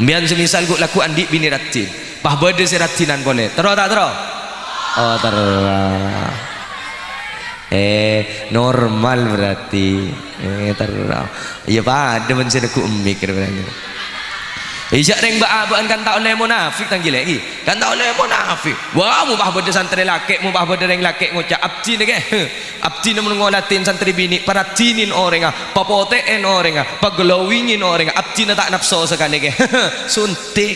Biar semisal gua laku andi bini ratin pah berde si ratinan boleh terus tak terus oh terus normal berarti terus iya pak ada mencari ku emik sebenarnya. Isyak reng baan kan tak oleh munafik tanggil lagi kan tak oleh munafik wah mu bah berde santri laki mu bah berde reng laki ngucap abdi ni ke abdi ni menengolatin santri bini paratinin orang papotein orang paglowingin orang abdi ni tak nafsu sekali ke suntik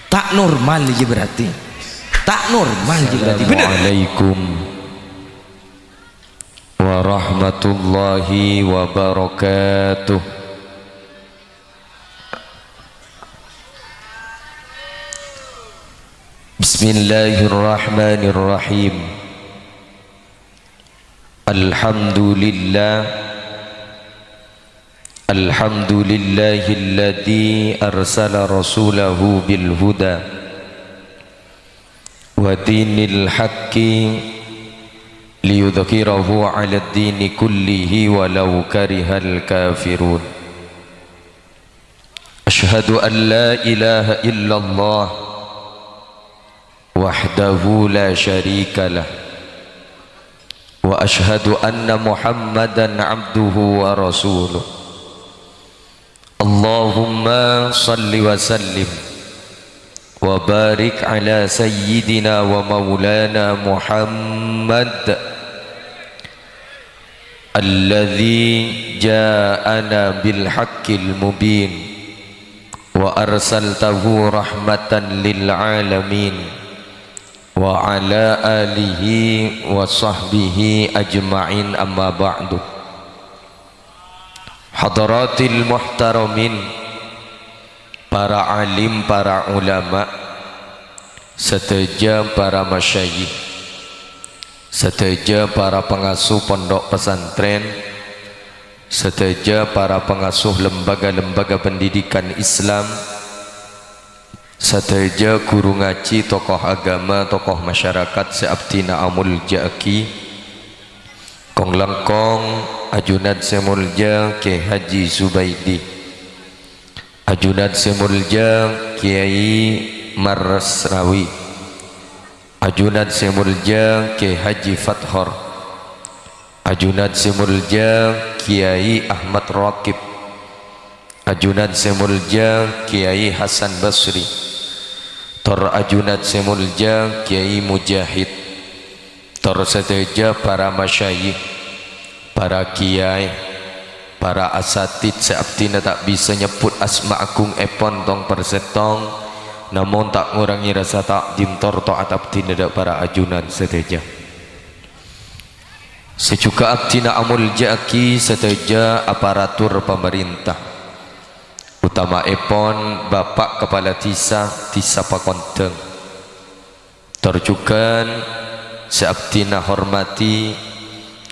tak normal je berarti tak normal je berarti. Assalamualaikum warahmatullahi wabarakatuh. Bismillahirrahmanirrahim. Alhamdulillahilladzi arsala rasulahu bil huda wa dinil haqqi liyudhhirahu 'alad dini kullihi walau karihal kafirun. Asyhadu an la ilaha illallah wahdahu la syarika lah wa ashhadu anna muhammadan abduhu wa rasuluh. Allahumma salli wa sallim wa barik ala sayyidina wa maulana Muhammad alladhi ja'ana bil haqqil mubin wa arsaltahu rahmatan lil alamin wa ala alihi wa sahbihi ajma'in amma ba'du. Hadaratil muhtaramin, para alim, para ulama, seteja para masyayikh, seteja para pengasuh pondok pesantren, seteja para pengasuh lembaga-lembaga pendidikan Islam, seteja guru ngaji, tokoh agama, tokoh masyarakat seabtina amul jaki kong langkong ajunat semulja Kiai Haji Zubaidi, ajunat semulja Kiai Marsrawi, ajunat semulja Kiai Haji Fathor, ajunat semulja Kiai Ahmad Raqib, ajunat semulja Kiai Hasan Basri, tor ajunat semulja Kiai Mujahid, tor seteja para masyayikh, para kiai, para asatid seabtina tak bisa nyebut asma agung epon tong persetong namun tak ngurangi rasa takdim tor taat abdina dak para ajunan seteja sejuga abdina amul jaki seteja aparatur pemerintah utama epon Bapak Kepala Tisa Pakonteng, terjukan seabdina hormati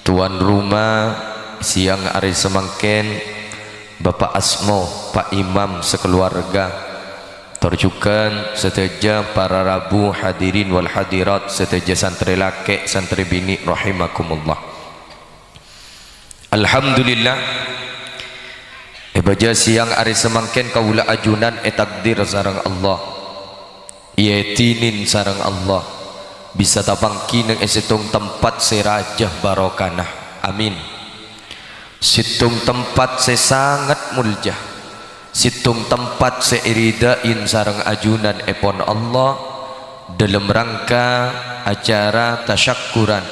tuan rumah siang hari semangken Bapak Asmo, Pak Imam sekeluarga, terjukan seteja para rabu hadirin wal hadirat, seteja santri laki santri bini rahimakumullah. Alhamdulillah baja siang hari semangken kaula ajunan takdir sareng Allah yetinin sareng Allah bisa tapangki nang esitung tempat serajah barokanah amin. Situng tempat sangat muljah, situng tempat seiridain sareng ajunan epon Allah dalam rangka acara tasyakuran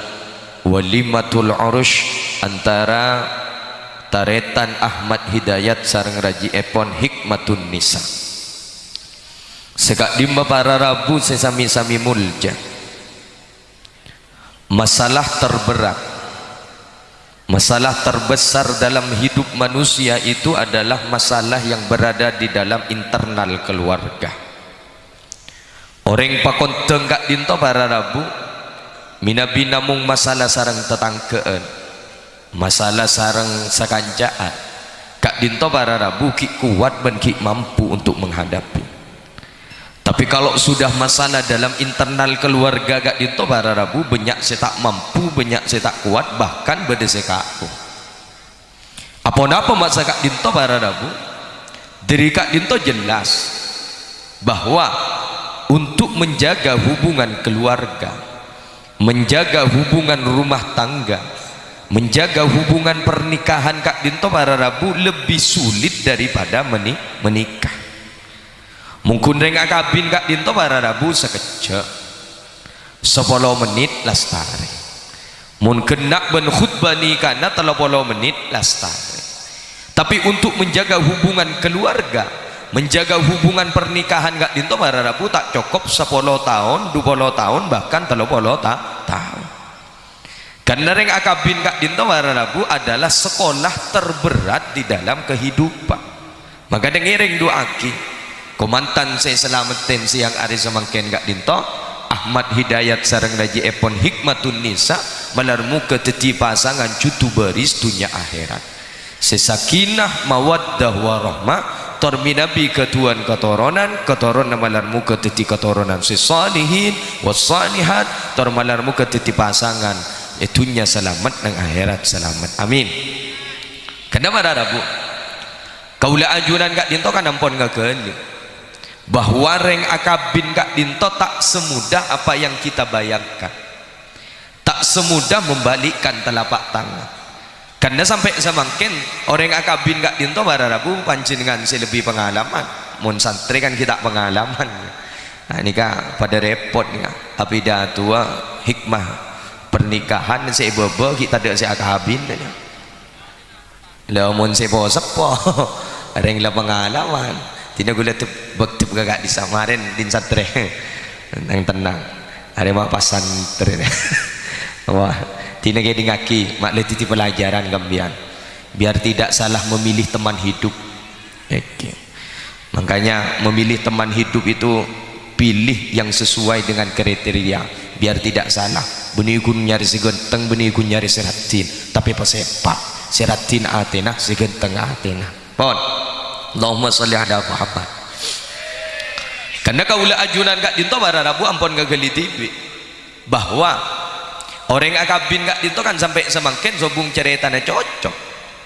walimatul urush antara taretan Ahmad Hidayat sareng Raji Epon Hikmatun Nisa. Sekak dimba para rabu sesami-sami mulja. Masalah terberat, masalah terbesar dalam hidup manusia itu adalah masalah yang berada di dalam internal keluarga. Orang pakonteng gak dinto para rabu minabi namung masalah sareng tetangkeen, masalah sareng sakancaan kak dinto para rabu ki kuat dan ki mampu untuk menghadapi. Tapi kalau sudah masalah dalam internal keluarga gak dinto para rabu banyak saya tak mampu, banyak saya tak kuat, bahkan beda saya kaku. Apa-apa masa kak dinto para rabu dari Kak Dinto jelas bahwa untuk menjaga hubungan keluarga, menjaga hubungan rumah tangga, menjaga hubungan pernikahan Kak Dinto para Rabu lebih sulit daripada menikah. Mungkin reng akabin Kak Dinto para Rabu sekejap 10 menit lestari, mungkin nak ben khutbah nikahna 30 menit lestari. Tapi untuk menjaga hubungan keluarga, menjaga hubungan pernikahan Kak Dinto para Rabu tak cukup 10 tahun, 20 tahun, bahkan 30 tahun. Karena reng akabin Kak Dinto para Rabu adalah sekolah terberat di dalam kehidupan. Maka dengereng doaki komantan saya selamatin siang hari semangken Kak Dinto Ahmad Hidayat sareng Raji Epon Hikmatun Nisa malarmu keteti pasangan cutu beris dunia akhirat. Sesakinah mawaddah warahmah terminabi ketuan ketoron malarmu keteti ketoronan sesalihin wasalihat termalarmu keteti pasangan itunya selamat dan akhirat selamat, amin. Kenapa Rabu kaula ajunan Kak Dinto kan ampun ngageli bahwa reng akabin Kak Dinto tak semudah apa yang kita bayangkan, tak semudah membalikkan telapak tangan. Karena sampai semangkin orang akabin Kak Dinto para Rabu panjenengan si lebih pengalaman, mun santri kan kita pengalaman. Nah ini Kak pada repot nih Kak apidah tua hikmah pernikahan si bobo kita ada si akabin nih. Lah mun si sepo orang lah pengalaman. Tina gula tu bakti gagak di samarin din santri tenang. Ada mak pasantri. Wah tina gini ngaki mak letiti pelajaran gambian biar tidak salah memilih teman hidup. Okay. Makanya memilih teman hidup itu pilih yang sesuai dengan kriteria biar tidak salah. Benikun nyari segenteng, benikun nyari seratin, tapi pesepak seratin atena segenteng atena. Pon Allahumma sholli ala Muhammad. Karena kaula ajunan Kak Dinto para Rabu ampun gageli tibi bahwa orang akabin Kak Dinto kan sampai semangkin sobung ceritanya cocok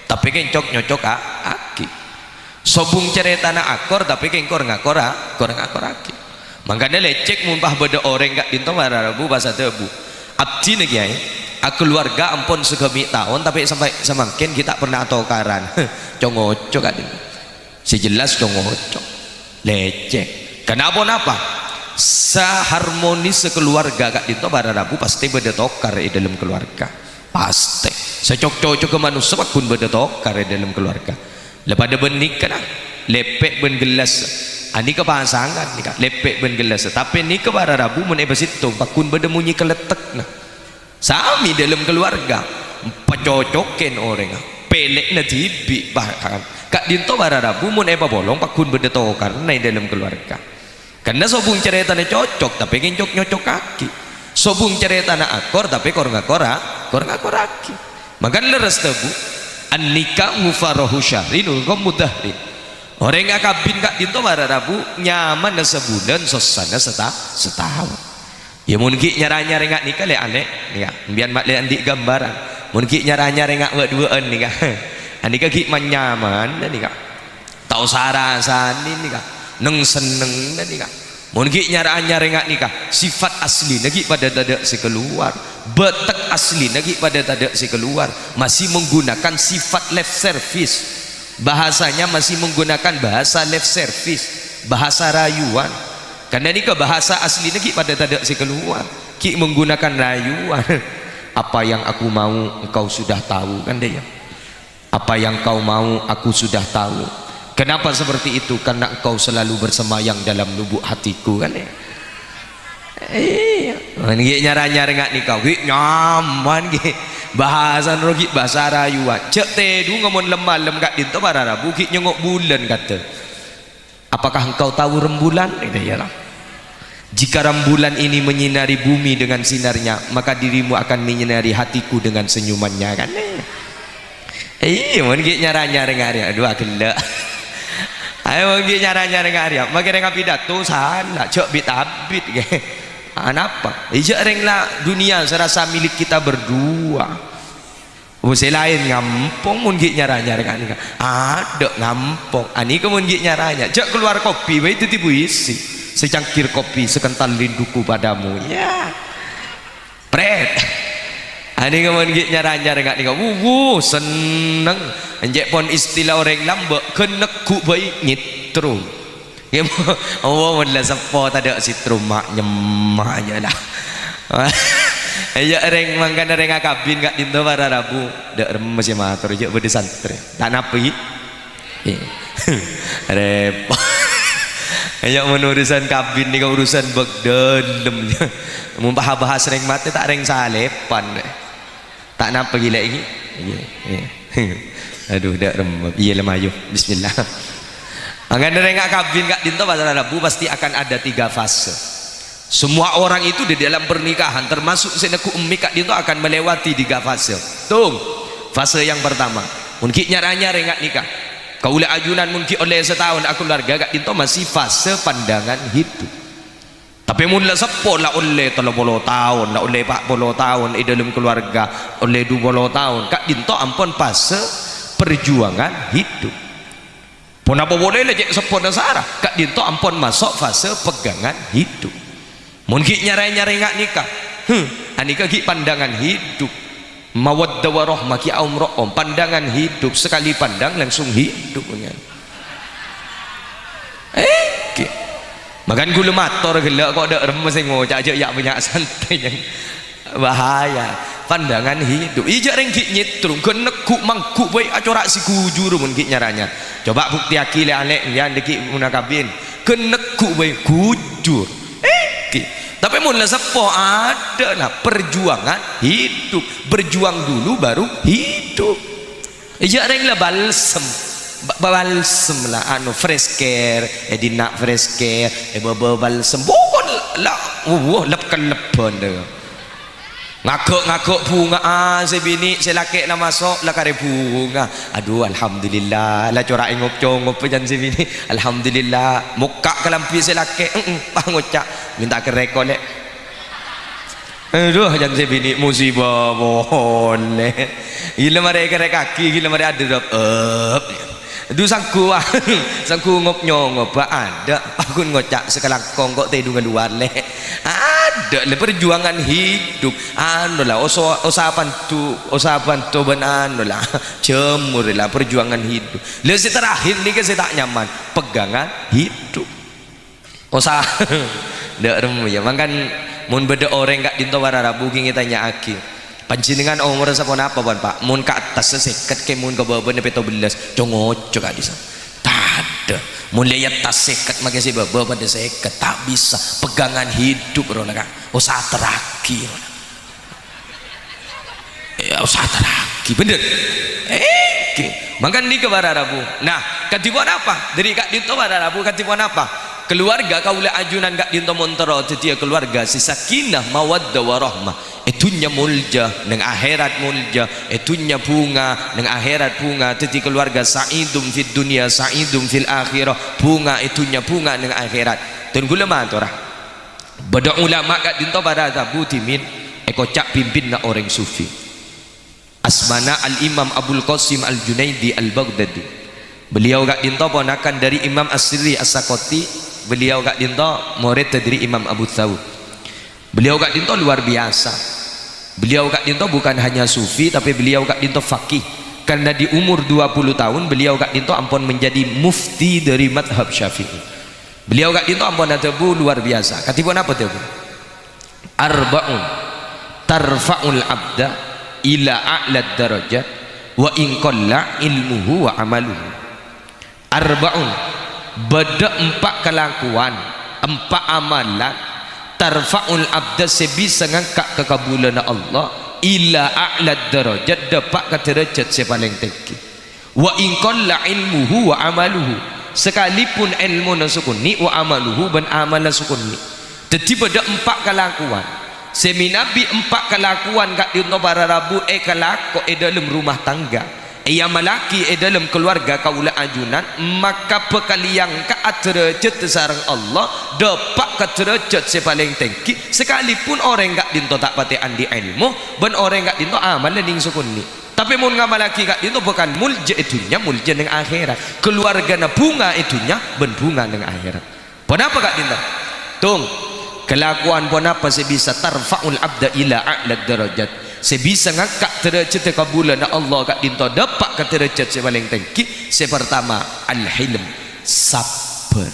tapi kencok nyocok aki sobung ceritanya akor tapi kencor ngakor aki. Makanya lecek mumpah beda orang Kak Dinto para Rabu bahasa tebu abdi nih ya keluarga ampun segemi tahun tapi sampai semangkin kita pernah tokaran congocok Kak Dinto sejelas congocok lecek. Kenapa napa seharmonis sekeluarga Kak Dinto para Rabu pasti beda tokar di dalam keluarga, pasti secocok ke manusia pun beda tokar di dalam keluarga. Lepas benik kan lepek ben gelas ani ke pasangan nih Kak lepek ben gelas tapi ni ke para Rabu mun ebasitu pakun beda munyi keletek nah sami dalam keluarga pecocokin orang pelek na tibi bahkan Kak Dinto para Rabu mun eba bolong pakun beda tokar di dalam keluarga. Karena sobung ceritanya cocok tapi kencok nyocok kaki, sobung ceritanya akor tapi kor ngakor aki. Maka leres tebu an nikah mufarohu syahrinul komudahrin orang akabin Kak Dinto para Rabu nyaman sebulan sosana setahun. Ya mungkin nyaranya rengak nikah le ane nih biar mak le andi gambaran mungkin nyaranya rengak duaan nih kak andi kaki manyaman nih kak tahu sarasan nih kak neng seneng nih kak mungkin nyaranya rengak nikah sifat asli lagi pada dadak si keluar betek asli lagi pada dadak si keluar masih menggunakan sifat left service bahasanya masih menggunakan bahasa left service bahasa rayuan karena ini ke bahasa asli lagi pada dadak si keluar ki menggunakan rayuan apa yang aku mau engkau sudah tahu kan dia apa yang kau mau aku sudah tahu. Kenapa seperti itu? Karena engkau selalu bersemayam dalam lubuk hatiku kan ya. Ini nyara-nyara nggak nikah, nyaman gitu. Bahasan rogi bahasa rayuan. Cek tedu ngomong lemah Kak Dinto para Rabu ki nyengok bulan kata. Apakah engkau tahu rembulan? Itu ya lah. Jika rembulan ini menyinari bumi dengan sinarnya, maka dirimu akan menyinari hatiku dengan senyumannya kan. Mungkin nyara-nyara ngari, aduh agak. Ayo mungkin nyara-nyara ngari, makin renga pidato salah, cok bitabit ke. Kenapa? Ijak renglah dunia serasa milik kita berdua. Usai lain ngampung mun gik nyaranya kan ada ngampung ani kemun gik nyaranya jak keluar kopi bae itu tibu isi secangkir kopi sekental rinduku padamu ya pret ani kemun gik nyaranya kan nika seneng anjek pon istilah orang lambek keneku bae nyitrum oh mun la sepo tada sitrum mak nyemahnya dah ya reng mangkan reng akabin gak dinto para rabu dak remes ya matur je bede santri tak napi repot ya urusan kabin nih urusan begdelem mun bahas reng mate tak reng salepan tak napa gila iki aduh dak remes iya lemayu bismillah mangkan reng akabin gak dinto para rabu pasti akan ada 3 fase. Semua orang itu di dalam pernikahan termasuk seneku umi kak dinto akan melewati 3 fase. Tung, fase yang pertama, mungkin nyaranya rengat nikah. Kaula ajunan mungkin oleh setahun aku keluarga kak dinto masih fase pandangan hidup. Tapi mula sepo lah oleh 30 tahun, lah oleh 40 tahun dalam keluarga, oleh 20 tahun kak dinto ampun fase perjuangan hidup. Pun apa boleh lah cek sepo dasar, kak dinto ampun masuk fase pegangan hidup. Mungkin nyari-nyari ngak nikah nikah ki pandangan hidup mawaddah warahmah ki aumro'om pandangan hidup sekali pandang langsung hidup makan gula mator gelak kok ada remes ngocak aja ya banyak santai yang bahaya pandangan hidup ijak rengki nyetrum kenekuk mangkuk baik acorak si kujur mungkin nyaranya coba bukti akile alek yang deki munakabin kenekuk baik kujur tapi mulai sepo ada lah perjuangan hidup berjuang dulu baru hidup iya reng lah balsem lah anu fresh care dina fresh care balsem bukan lah lepkan lepon deh ngakuk bunga sebini selake lah masuk lah kare bunga aduh alhamdulillah lah corak ingop congop pejan sebini alhamdulillah muka kelampi selake pangocak minta ke rekolek aduh jan sebini musibah boleh gila mereka kaki gila mereka ada aduh sangku ngop nyongop ada aku ngocak sekelakong kok tedungan luar leh ada le perjuangan hidup anu lah usahapan tu anu lah cemur lah perjuangan hidup le terakhir ni ke saya tak nyaman pegangan hidup usaha dak remu ya makan mun beda orang gak dinto wararabu kita tanya aki pancingan umur sapon apa pak mun ke atas seket ke mun ke bawah nepeto belas congoco gak bisa tak ada mun lihat tas seket makin si bawah pada seket tak bisa pegangan hidup rona kak usaha terakhir ya usaha terakhir bener makan di ke wararabu nah katipuan apa dari kak dinto wararabu katipuan apa keluarga kaula ajunan gak dinto montoro tetia keluarga si sakinah mawaddah warahmah itunya mulja neng akhirat mulja itunya bunga neng akhirat bunga teti keluarga sa'idum fid dunia sa'idum fil akhirah bunga itunya bunga neng akhirat dan gula maturah bada ulama gak dinto pada tabu timin cak pimpin na orang sufi asmana al-imam Abul Qasim al-Junaidi al-Baghdadi beliau gak dinto ponakan dari Imam As-Sirri As-Sakoti beliau gak dinto murid dari Imam Abu Thawud beliau gak dinto luar biasa beliau gak dinto bukan hanya sufi tapi beliau gak dinto fakih karena di umur 20 tahun beliau gak dinto ampun menjadi mufti dari madhab syafi'i beliau gak dinto ampun tebu luar biasa katipun apa tebu arba'un tarfa'ul abda ila a'lad darajat wa in qalla ilmuhu wa amaluhu arba'un beda 4 kelakuan 4 amalan tarfa'ul abda sebisa ngangkat kekabulan Allah ila a'lad darajat dapat ke derajat sepaling tinggi wa in qalla ilmuhu wa amaluhu sekalipun ilmu nasukuni wa amaluhu ban amalan sukuni jadi beda 4 kelakuan seminabi 4 kelakuan kak dinto para rabu kelako dalam rumah tangga yang malaki dalam keluarga kaula ajunan maka pekaliang ke derajat sareng Allah dapat ke derajat sepaling tinggi sekalipun orang gak dinto tak pati andi ilmu ben orang gak dinto amalan ning sukuni tapi mun ngamalaki kak itu bukan mulja itunya mulja dengan akhirat, keluarga na bunga itunya bunga dengan akhirat. Kenapa kak dinta tung kelakuan kenapa saya bisa tarfa'ul abda ila a'la darajat, saya bisa ngangkat derajat kabulan Allah kak dinta dapat ke derajat saya paling tinggi. Saya pertama al-hilm, sabar.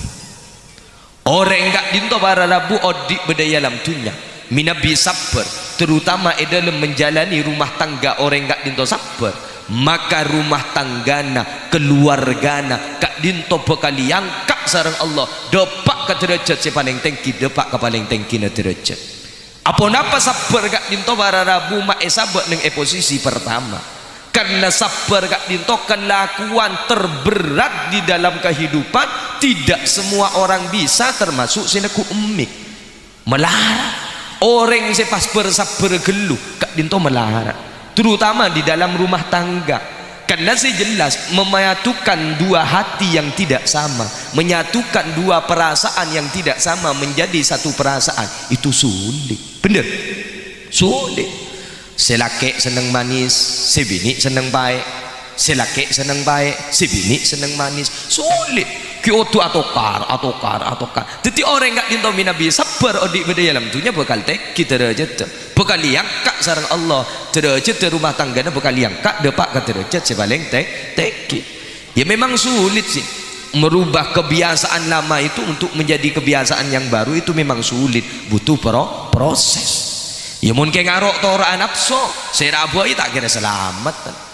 Orang kak dinta para rabu odik berdaya dalam dunia minabi sabar, terutama dalam menjalani rumah tangga. Orang kak dinto sabar, maka rumah tanggana keluargana kak dinto bakal angkat sareng Allah depak ke derajat si paling tinggi, depak ke paling tinggi na derajat. Apa napa sabar kak dinto para rabu mae sabar neng posisi pertama, karena sabar kak dinto kelakuan terberat di dalam kehidupan. Tidak semua orang bisa, termasuk sinaku emik melarang orang sepas bersabar geluh kak dinto melarang, terutama di dalam rumah tangga. Karena saya jelas menyatukan dua hati yang tidak sama, menyatukan dua perasaan yang tidak sama menjadi satu perasaan itu sulit, bener sulit. Si laki seneng manis, si bini seneng baik, si laki seneng baik, si bini seneng manis, sulit. Kyoto atokar. Jadi orang nggak dinto minabi sabar odik beda dalam dunia bakal kita derajat, bakal liangkat sarang Allah derajat rumah tangganya, bakal liangkat depak ke derajat sebaling teki. Ya memang sulit sih merubah kebiasaan lama itu untuk menjadi kebiasaan yang baru, itu memang sulit, butuh proses. Ya mungkin ngarok tora nafsu, saya rabuai tak kira selamat.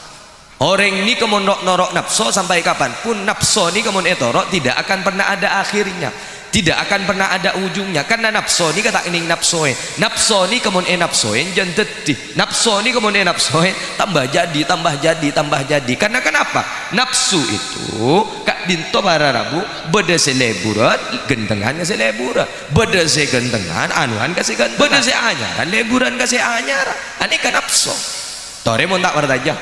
Orang ini kemun norok nafsu sampai kapanpun, nafsu ini kemun etorok tidak akan pernah ada akhirnya, tidak akan pernah ada ujungnya. Karena nafsu ini kata ini nafsu ini kemun nafsu jangan tetih, nafsu ini kemun nafsu tambah jadi. Karena kenapa? Nafsu itu kak dinto para rabu beda seleburat gentengannya seleburat, beda se gentengan anuan kasih gentengan, beda se anyaran leburan kasih anyaran. Ini kan nafsu. Tore mau tak bertanya,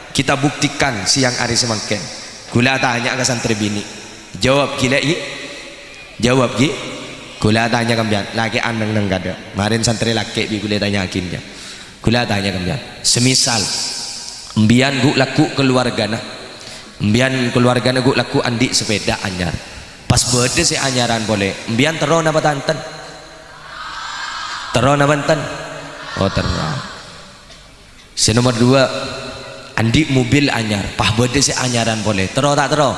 kita buktikan siang hari semakin. Kula tanya ke santri bini, jawab gila i, jawab gi. Kula tanya kembian, laki aneng neng gada. Marin santri laki bi kula tanya akinnya. Kula tanya kembian, semisal mbian gu laku keluargana, mbian keluargana gu laku andi sepeda anyar. Pas berde si anyaran boleh, mbian tero napa tanten? Tero napa tanten? Oh tero. Si nomor 2 andi mobil anyar, pah bode si anyaran boleh, tero tak tero?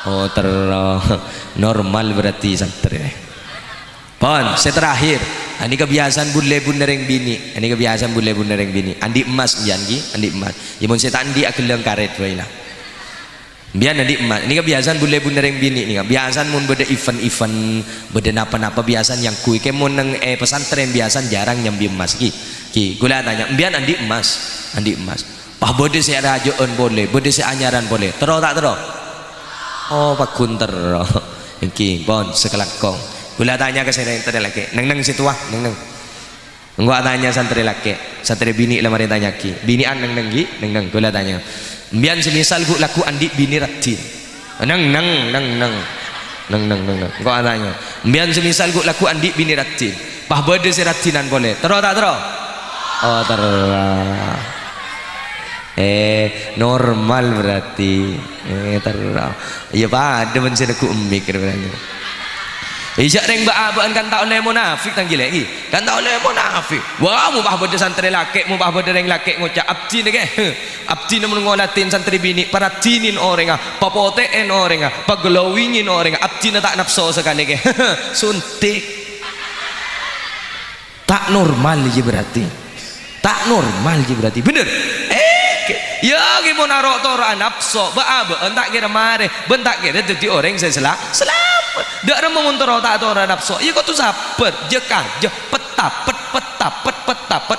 Oh tero, normal berarti santri. Pon, saya terakhir, andi kebiasaan bule nereng bini, andi kebiasaan bule nereng bini, andi emas biangi, andi emas. Imun saya tak andi akeleng karet baiklah. Bian andi emas, ini kebiasaan bule nereng bini nih, kebiasaan mun bede event, bede napa biasaan yang kui, kemun neng pesantren biasaan jarang nyambi emas ki, gula tanya, bian andi emas. Pah bode saya rajoan boleh, bode saya anyaran boleh, tero tak tero? Oh pakun tero, iki bon sekelakong. Gula tanya ke saya tadi laki, neng situ ah, neng. Gua tanya santri laki, santri bini lemari tanya ki, bini an neng. Gula tanya, bian semisal gua laku andi bini ratin, neng. Gua tanya, bian semisal gua laku andi bini ratin, pah bode saya ratinan boleh, tero tak tero? Oh terang, normal berarti, terang. Iya pak, ada mencari ku mikir berarti. Ijak reng baan kan tak oleh munafik tanggil lagi, kan tak oleh munafik. Wah, mu bah bode santri laki, mu bah bode reng laki ngocak abdi nih ke, abdi namun ngolatin santri bini, paratinin orang papotein orang pagelawingin orang abdi tak nafsu sekali ke, suntik, tak normal aja berarti. Tak normal je berarti, bener? Ya gimana narok tora nafsu, baabe entak kira mare, bentak kira jadi orang saya selamat. Dak ada menguntur tak tora nafsu. Ya kau tu sabar, jekah, petapet.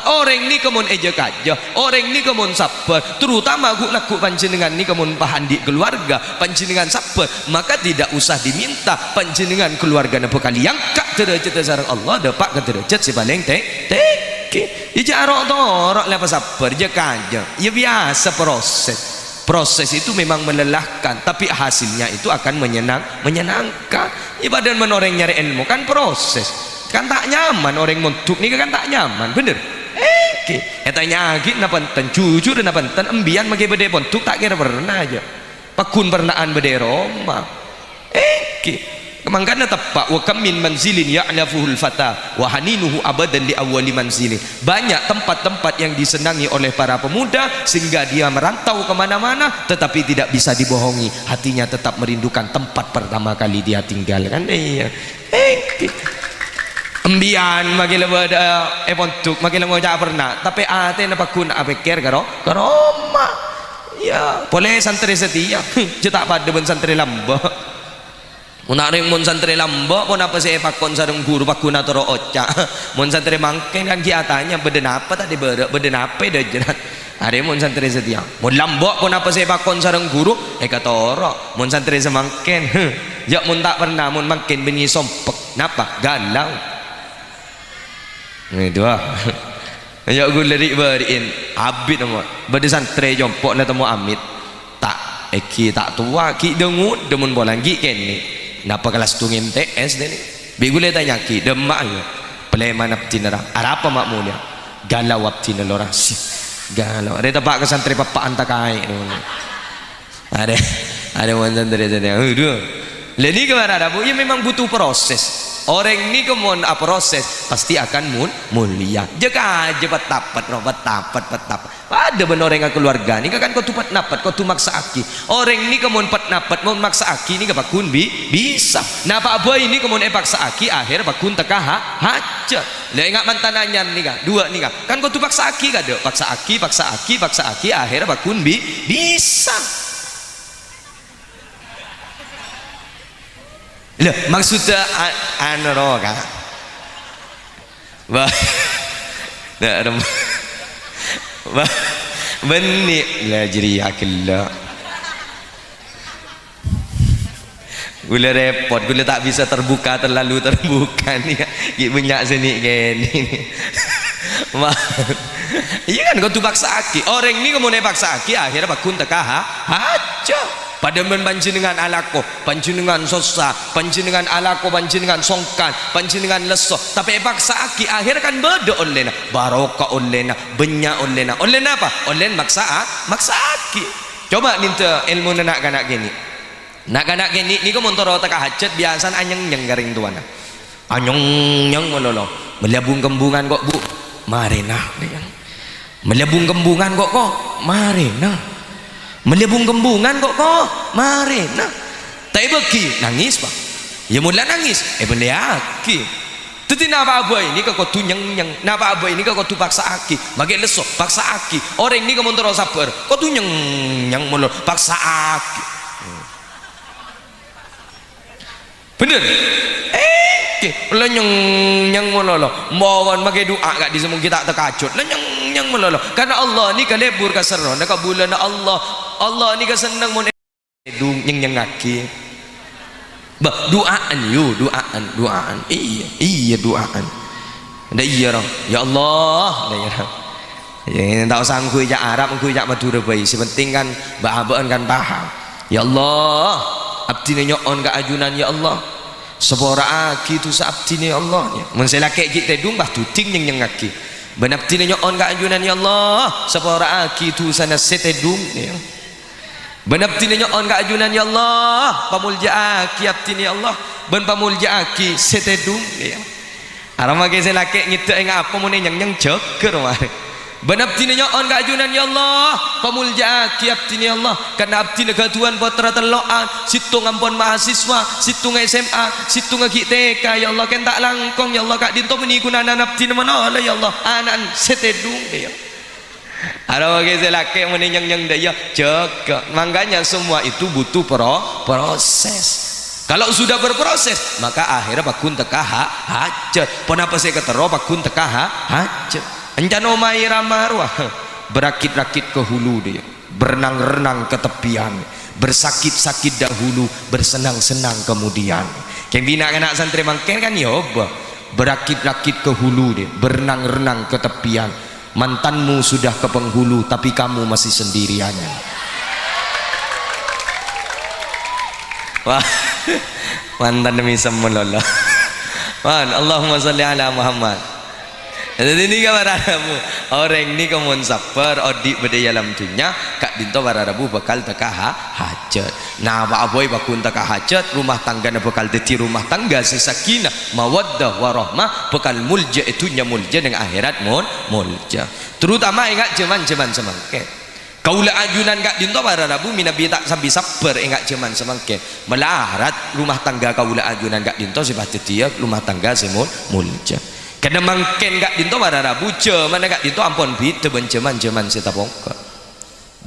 Orang ni kemun jekah, orang ni kemun sabar. Terutama aku laku panjenengan ni kemun pahandi keluarga, panjenengan sabar. Maka tidak usah diminta panjenengan keluarga nak kali yang kak derajat sareng Allah dapat ke derajat sebaling ya jarok torok lepas sabar je kaja. Ya biasa proses itu memang melelahkan, tapi hasilnya itu akan menyenangkan. Ibadah menoreng nyari ilmu kan proses, kan tak nyaman orang montuk ni kan tak nyaman, bener? Katanya agit na pantan jujur na pantan ambian magi bede pontuk tak kira pernah aja pakun pernaan bede Roma kemangkana tepak wa kam min manzilin ya'lafuhul fata wa haninuhu abadan li awwali manzilin. Banyak tempat-tempat yang disenangi oleh para pemuda sehingga dia merantau kemana-mana tetapi tidak bisa dibohongi, hatinya tetap merindukan tempat pertama kali dia tinggal kan. Iya embian magila bada pontuk magila mo ja pernah tapi ate na pakun abeker karo Roma ya boleh santri setia cetak pada ben santri lamba Munaring mun santri lamba pun apa saya pakon sarung guru pakun atau oca mun santri mangken kan kiatanya beden apa tadi beden apa dah jerat ada mun santri setia mun lamba pun apa saya pakon sarung guru kata orang mun santri semangken ya mun tak pernah mun mangken benyi sompek napa galau itu ya gue lirik beriin abid nama bede santri jompok na temu amit tak eki tak tua ki dengut demun bolang ki kene napa kelas tung MTS deh bigule tanya ki demak yo peleman abtinara apa makmunya galau abtinal orang sih galau ada tempat ke santri papa antakai ada wanita dari sana leni kemana ada bu ya memang butuh proses orang ini kemudian proses pasti akan mulia jaga aja petapat ada benar orang yang keluarga ini kan kau tupat napat kau tu maksa aki orang ini kemudian pat napat mau maksa aki ini bakun bisa napa boy ini kemudian paksa aki akhir bakun teka hajat lah ingat mantananya nih dua nih kan kau tu paksa aki kan dok paksa aki akhir bakun bisa loh maksudnya anu kan bah benih lah jadi akillah gula repot gula tak bisa terlalu terbuka nih banyak sini gini iya kan kau tu paksa aki orang ini kamu naik paksa aki akhirnya bakun teka aja pada panjenengan alako panjenengan sosa panjenengan alako panjenengan songkan panjenengan leso tapi paksa aki akhir kan beda oleh barokah oleh benya oleh apa oleh maksa aki coba minta ilmu nak kanak gini ni ko montoro teka hajat biasa anyeng garing tuana anyeng mololo melabung kembungan kok bu marina melabung kembungan kok marina melebung kembungan kok mari nah tapi bagi nangis pak ya mula nangis boleh aki itu napa apa ini kau tu nyeng napa apa ini kau tu paksa aki bagi lesok paksa aki orang ini kamu terus sabar kau tu nyeng mulu paksa aki bener lo nyeng mulu mohon bagi doa gak disemung kita terkajut lo nyeng mulu karena Allah ni kalebur kaseron nak bulan Allah ni kesenang mon nyeng aki bah doaan iya doaan ada iya orang ya Allah ya tak usah ngui jak Arab ngui jak Madura bayi sepenting kan bahaban kan paham ya Allah abdi nyoon ke ajunan ya Allah sepora aki tu sabdi ni Allah mun saya laki kita dung bah tuting nyeng aki benabdi nyoon ke ajunan ya Allah sepora aki tu sana setedung ya benabdi nyoon ke ajunan ya Allah pamulja aki abdi ni Allah ben pamulja aki setedung ya arama ke saya laki ngita ing apa mun nyeng jeger mari benabdi nyoon ke ajunan ya Allah pamulja aki abdi ni Allah karena abdi negatuan putra teloan situng ampun mahasiswa situng SMA situng TK ya Allah kan tak langkong ya Allah kak dinto menikunan abdi mana ya Allah anan setedung ya ada bagi laki menyeng daya jaga makanya semua itu butuh proses kalau sudah berproses maka akhirnya bakun teka hajat kenapa saya ketero bakun teka hajat encana omai ramarwah berakit-rakit ke hulu dia berenang-renang ke tepian bersakit-sakit dahulu bersenang-senang kemudian yang bina anak santri mangken kan ya berakit-rakit ke hulu dia berenang-renang ke tepian mantanmu sudah ke penghulu tapi kamu masih sendirian wah mantan demi semua Allah Allahumma salli ala Muhammad Jadi ini kan bararabu orang ini kamu saper odik berdaya dalam dunia kak dinto bararabu bakal teka hajat. Nah pak boy bakun teka hajat rumah tangga bakal deti rumah tangga si sakinah mawaddah warahmah bakal mulja itu mulja dengan akhirat mulja. Terutama ingat zaman semangke. Kaula ajunan kak dinto bararabu minabi tak sambil saper ingat zaman semangke. Melarat rumah tangga kaula ajunan kak dinto sebab dia rumah tangga semul mulja. Karena mungkin gak dinto bararabu mana gak dinto ampun bita benceman seta bongka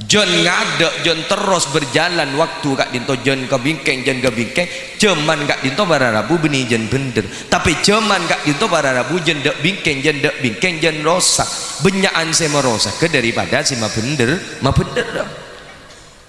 jon ngadek jon terus berjalan waktu gak dinto jon ke bingkeng cuman gak dinto bararabu benih jon bener tapi cuman gak dinto bararabu jon dek bingkeng jon rosak benyaan sema rosak ke daripada si ma bener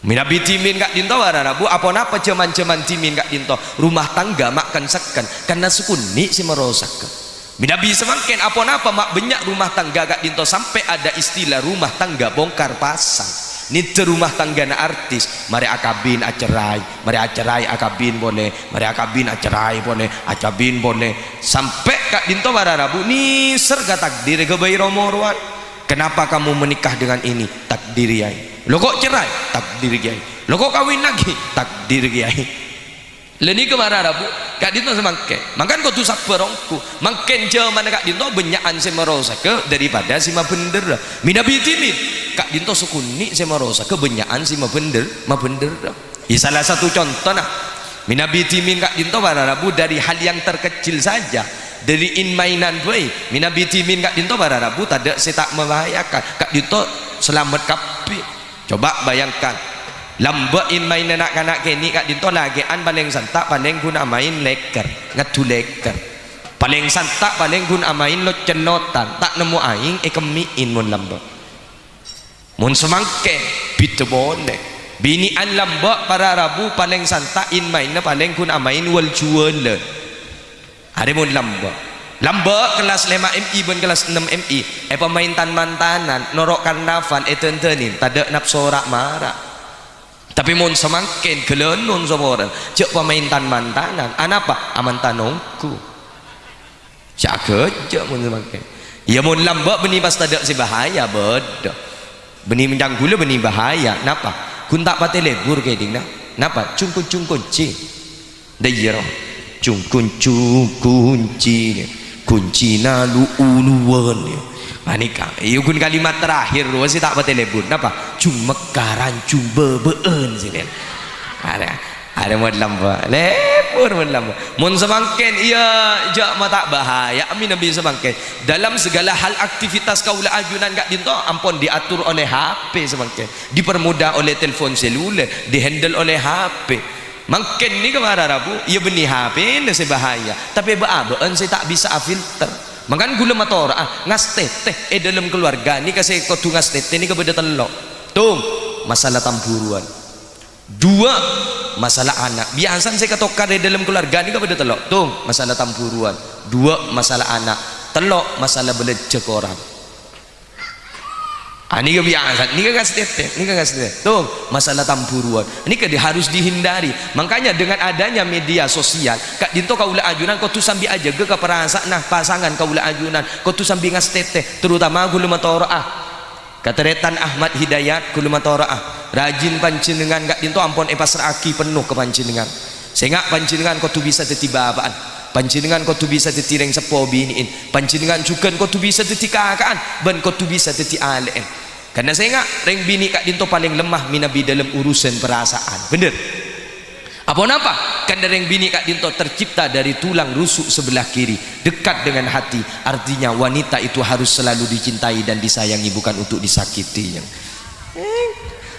minabi timin gak dinto bararabu apa cuman timin gak dinto rumah tangga makan sekan karena sukuni si merosak minabi semakin apa mak banyak rumah tangga gak dinto sampai ada istilah rumah tangga bongkar pasang ni rumah tangga na artis mari akabin acerai akabin boleh mari akabin acerai boleh acabin boleh sampai gak dinto bararabu ni serga takdir kebayi romorwan kenapa kamu menikah dengan ini takdir yai lo kok cerai takdir yai lo kok kawin lagi takdir yai leni kemana rabu kak dinto semangke makan kau tu saperongku makin jauh mana kak dinto benyaan semerosa ke daripada sima bener minabi timin kak dinto sukuni semerosa ke benyaan sima bener salah satu contoh nah minabi timin kak dinto pada rabu dari hal yang terkecil saja dari mainan boy minabi timin kak dinto pada rabu tak setak membahayakan kak dinto selamat kapi coba bayangkan lambain main anak-anak kini kak dinto lagi an paling santak paling guna main leker ngatu leker paling santak paling guna main lo cenotan tak nemu aing kemiin mun lamba mun semangke bitu boleh binian lamba para rabu paling santak in main paling guna main wal jual ada mun lamba kelas 5 MI ben kelas 6 MI pemain mantanan norok karnaval tentenin tak ada nafsorak marah tapi mun semakin gelenun semua orang cek pemainan mantanan anapa amantanongku cak kerja mun semakin ya mun lambak benih pas tak ada si bahaya beda benih menjanggula benih bahaya napa kun tak pati lebur kayak ding napa cungkun kunci dayero cungkun kunci kunci na lu uluan manika iya kun kalimat terakhir wasi tak pati lebur napa cuma karan cuma been sini ada mun lamba lebur mun lamba mun semangken iya jak mata bahaya amin nabi semangken dalam segala hal aktivitas kaula ajunan gak dinto ampun diatur oleh HP semangken dipermudah oleh telepon seluler dihandle oleh HP mungkin ni kemana rabu iya benih HP ini bahaya tapi been saya tak bisa filter makan gula motor ngas teteh dalam keluarga ni kasih kau tu ngas teteh ni kepada telok tung masalah tamburuan dua masalah anak biasa saya ketokar di dalam keluarga ni kepada telok tung masalah tamburuan dua masalah anak telok masalah belecek orang ini kebiasaan ini ngas teteh tuh masalah tamburuan ini harus dihindari makanya dengan adanya media sosial kak dinto kaula ajunan kau tu sambil aja ke perasaan nah pasangan kaula ajunan kau tu sambil ngas teteh terutama gula matoroah kateretan Ahmad Hidayat gula matoroah rajin pancinengan kak dinto ampun pasraki penuh ke pancinengan sehingga pancinengan kau tu bisa tiba-tibaan pancinengan kau tu bisa tetireng sepo biniin pancinengan juga kau tu bisa tetikakaan ben kau tu bisa teti alem karena saya ingat reng bini kak dinto paling lemah minabi dalam urusan perasaan bener apa napa kan reng bini kak dinto tercipta dari tulang rusuk sebelah kiri dekat dengan hati artinya wanita itu harus selalu dicintai dan disayangi bukan untuk disakiti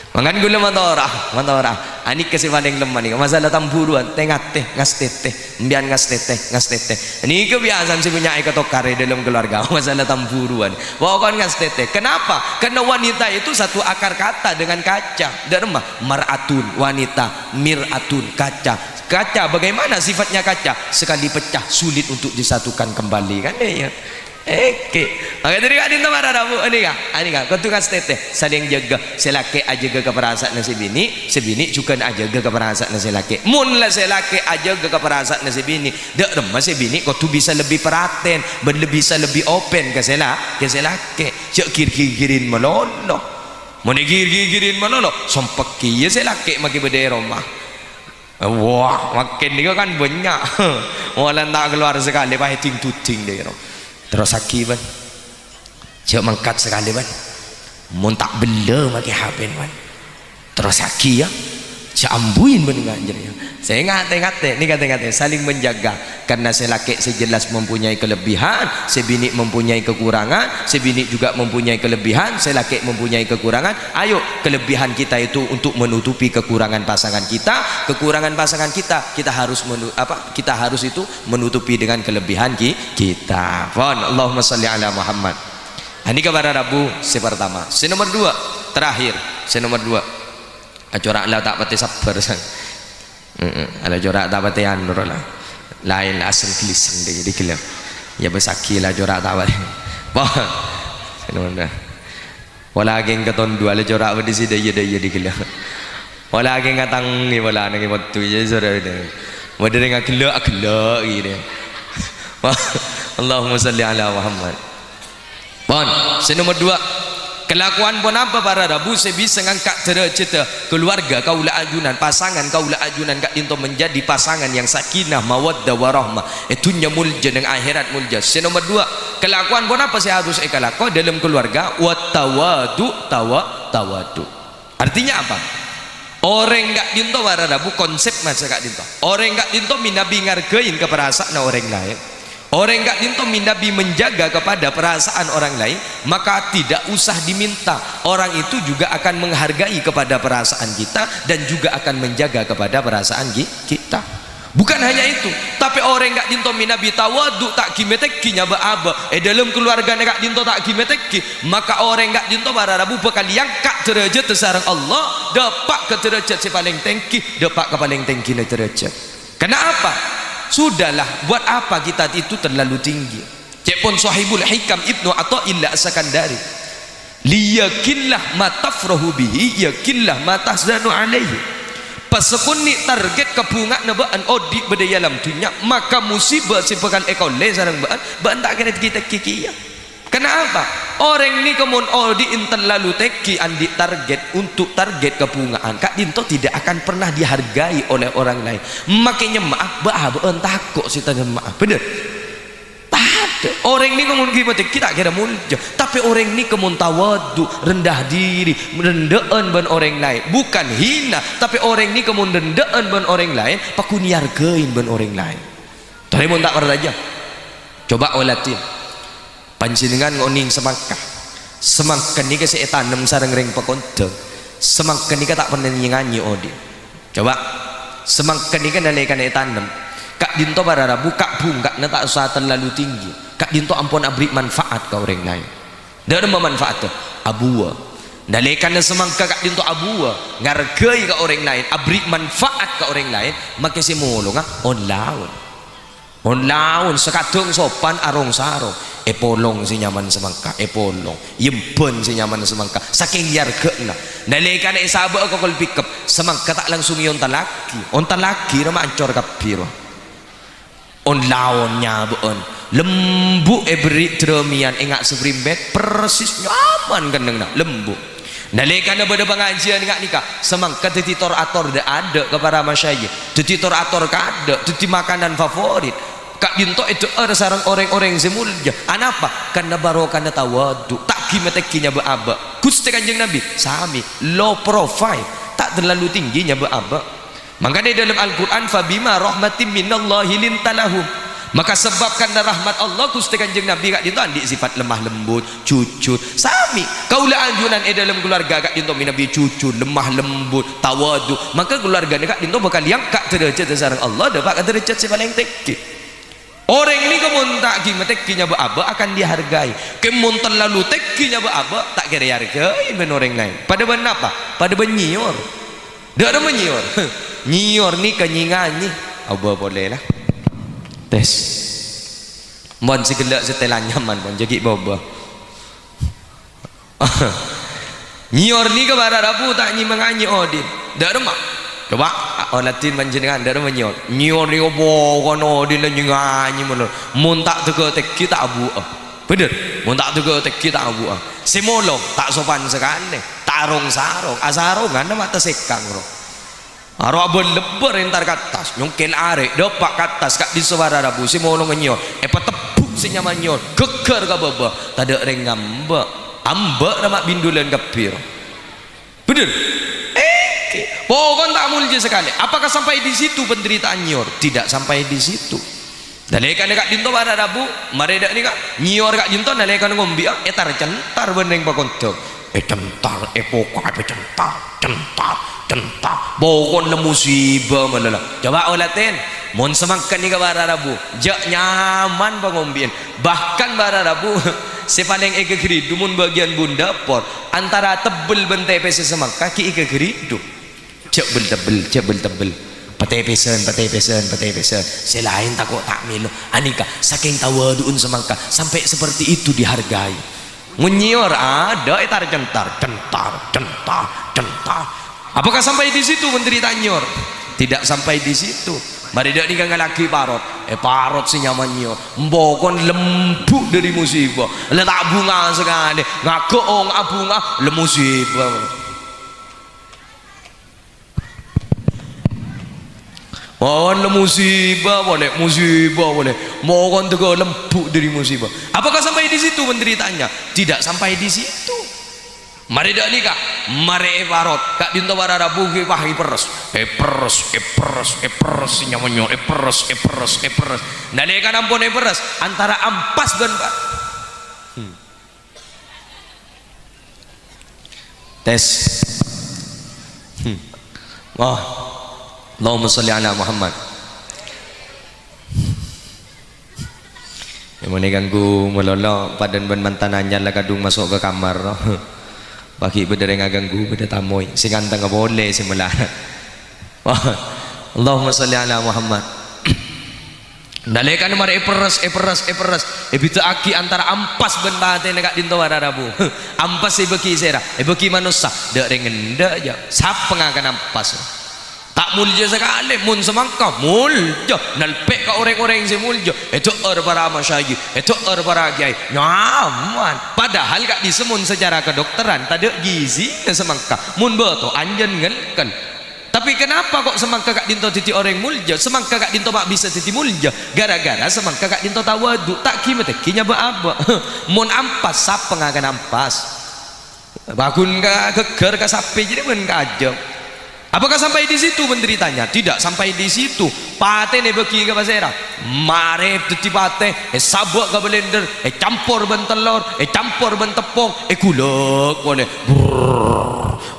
mangan gula mantora ani kasih paling lemah nih masalah tamburuan tengah teh ngas teteh mbian ngas teteh ini kebiasaan si punya ekotokare dalam keluarga masalah tamburuan bahkan ngas teteh kenapa karena wanita itu satu akar kata dengan kaca dan maratun wanita miratun kaca bagaimana sifatnya kaca sekali pecah sulit untuk disatukan kembali kan ya Maka dari kak dinto marah rabu ini kak kau tuh kan tete saling jaga selaki aja ke perasaan si bini juga aja ke perasaan si laki mun lah selaki aja ke perasaan si bini dak remah si bini kau tuh bisa lebih perhatian bisa lebih open ke selaki cek kirin melolo mau girin melolo sompak kia selaki maki berdaya rumah wah makin ni kan banyak walau tak keluar sekali pahit ting deh terus aki ban cak mangkat sekali ban mun tak bela maki hapen ban terus aki ya cak ambuin ban ngajar ya saya ngate ni kata saling menjaga karena selaki sejelas mempunyai kelebihan sebini mempunyai kekurangan sebini juga mempunyai kelebihan selaki mempunyai kekurangan ayo kelebihan kita itu untuk menutupi kekurangan pasangan kita harus kita harus itu menutupi dengan kelebihan kita pon Allahumma sholli ala Muhammad. Ini kepada Rabu pertama nomor 2 terakhir nomor 2 corak lah tak pati sabar sang ada corak tak pati anur lah lain asal gelisang deh jadi gila ya besaki lah corak tak pati nomor 2 wala geng keton 2 lah corak pati sih deh jadi gila wala geng katang ni wala nangi waktu je sore deh wada dengan gila gitu Allahumma salli ala Muhammad. Bon, nomor 2 kelakuan pun apa para Rabu sebisa ngangkat cerita keluarga kaula ajunan pasangan kaula ajunan kak dinto menjadi pasangan yang sakinah mawaddah warahmah itu mulja dengan akhirat mulja. Nomor 2 kelakuan pun apa saya harus ikalako dalam keluarga watawadu tawadu artinya apa orang kak dinto para Rabu konsep masa kak dinto orang kak dinto minabi ngargain ke perasaan orang lain orang enggak dinto minabi menjaga kepada perasaan orang lain maka tidak usah diminta orang itu juga akan menghargai kepada perasaan kita dan juga akan menjaga kepada perasaan kita bukan hanya itu tapi orang enggak dinto minabi tawadu tak kimeteki nyaba aba dalam keluarga enggak dinto tak kimeteki maka orang enggak dinto para Rabu bakal diangkat derajat sareng Allah dapat ke derajat si paling tinggi dapat ke paling tinggi derajat. Kenapa? Sudahlah buat apa kita itu terlalu tinggi cek pun sahibul hikam Ibnu Athaillah As-Sakandari liyakinlah matafrahu bihi yakinlah matahzanu alaihi pasakuni target kepunga nabaan odi beda dalam dunia maka musibah si bekal ekol le sarang baan tak kena kita kikia. Kenapa orang ini kemun odi terlalu teki andi target untuk target kepungaan kak dinto tidak akan pernah dihargai oleh orang lain makanya maaf entah kok si tanya maaf bener tak ada orang ini kemun kita kira mulja tapi orang ini kemun tawadu rendah diri rendaan ban orang lain bukan hina tapi orang ini kemun rendaan ban orang lain pakuni hargain ban orang lain tapi mun tak pernah aja coba olatin panjenengan ngoning semangka ni kasi etanam sarang ring pakonte semangka ni tak pernah nyanyi odi coba semangka ni kan nalekan etanam kak dinto para Rabu kak bunga na tak usah terlalu tinggi kak dinto ampun abri manfaat ke orang lain dah ada manfaat tu abuwa nalekan na semangka kak dinto abuwa ngargai ke orang lain abri manfaat ke orang lain maka si mulung on laun sekadung sopan arong sarong epolong si nyaman semangka epolong yempen si nyaman semangka saking yarga na nalikan na isaba ako kul pick up semangka tak langsung yon talaki na maancor kapiro on laon nya boon lembu ebri dremian engak sebrimbet persis nyaman kendeng na lembu nalikan na pada pengajian engak nikah semangka tititor ator ada kepada masyayikh tititor ator kada titi makanan favorit kak dinto itu ada sarang orang-orang semulja anapa karena barokah na tawadu tak kimetekinya beaba Gusti Kanjeng Nabi sami low profile tak terlalu tingginya beaba makanya dalam Al-Quran fabima rahmatim minallahi lintalahum maka sebabkan rahmat Allah Gusti Kanjeng Nabi kak dinto andi sifat lemah lembut cucut sami kaula anjunan dalam keluarga kak dinto Nabi cucut lemah lembut tawadu maka keluarga kak dinto bakal diangkat derajat sareng Allah dapat derajat si paling tinggi. Orang ini kemun tak kimetekinya beaba akan dihargai kemun terlalu tekinya beaba tak kira hargai ben orang lain pada ben apa pada ben nyior dah ada menyior nyior ni kenyinganyi apa boleh lah tes Mon si gelak setelan nyaman pun jadi bobo. Nyior ni ke bara rabu tak nyi menganyi odin. Dak remak. Coba olatin panjenengan dak remak nyior. Nyior ni opo kono odin lan nyanyi mun. Mun tak tege tek kita abu. Bener. Mun tak tege tek kita abu. Semolong tak sopan sekali. Tarung sarung, asarungan nama tersekang bro. Aro abon leber entar katas, nyongkel arek depak katas kak di suara rabu semolong nyior. Patepuk si nyaman nyior. Geger ka baba. Tada reng ngambek. Ambek nama bindulan kapir. Bener? Pokoknya tak mulja sekali. Apakah sampai di situ penderitaan nyior? Tidak sampai di situ. Dalekan dekat dinto pada rabu, mareda ni kak nyior kak dinto dalekan ngombi etar centar beneng pakontok. Centar pokok centar. Pokok le musibah malala. Coba olaten. Mon semakan ni ka pada rabu, jak nyaman bangombien. Bahkan pada rabu sepaling eke geridu mun bagian bunda por antara tebel bentai pese semak kaki eke geridu cebel tebel patepesan selain takut tak milo anika saking tawaduun semangka sampai seperti itu dihargai menyior ada etar centar apakah sampai di situ menderita nyor tidak sampai di situ. Mari dak nikah lagi parot. Parot si nyamannya. Mbokon lembut dari musibah. Letak bunga sekali. Ngakeong bunga le musibah. Mohon le musibah boleh. Mohon tega lembut dari musibah. Apakah sampai di situ penderitaannya? Tidak sampai di situ. Mari dak nikah, mari parot. Kak dinto bara rabu ke pahi peres. Peres nyamanyo peres. Nalekan ampun peres antara ampas dan tes. Wah. Allahumma shalli ala Muhammad. Yang mana ganggu melolo padan ban mantananya lah kadung masuk ke kamar. Bagi beda yang ganggu beda tamoy sing antang boleh semula. Allahumma shalli ala Muhammad. Nalekan mari peres bitu aki antara ampas ben bate nek dinto rabu. Ampas beki sera beki manusia dak rengenda aja sap pengakan ampas tak mulja sekali mun semangka mulja nalpek ka orang-orang yang mulja itu para masyayikh itu para kiai nyaman padahal kak disemun secara kedokteran tadi gizi semangka mun beto anjen ngelken tapi kenapa kok semangka kak dinto titi orang mulja semangka kak dinto mak bisa titi mulja gara-gara semangka kak dinto tawadu tak kimete kinya ba mun ampas sap pengakan ampas bakun ka geger ka sapi jadi mun kajeng. Apakah sampai di situ penderitanya? Tidak sampai di situ. Pate ne beki ke pasera. Mare teti pate, sabuk ke blender, campur ben telur, campur ben tepung, kulek boleh.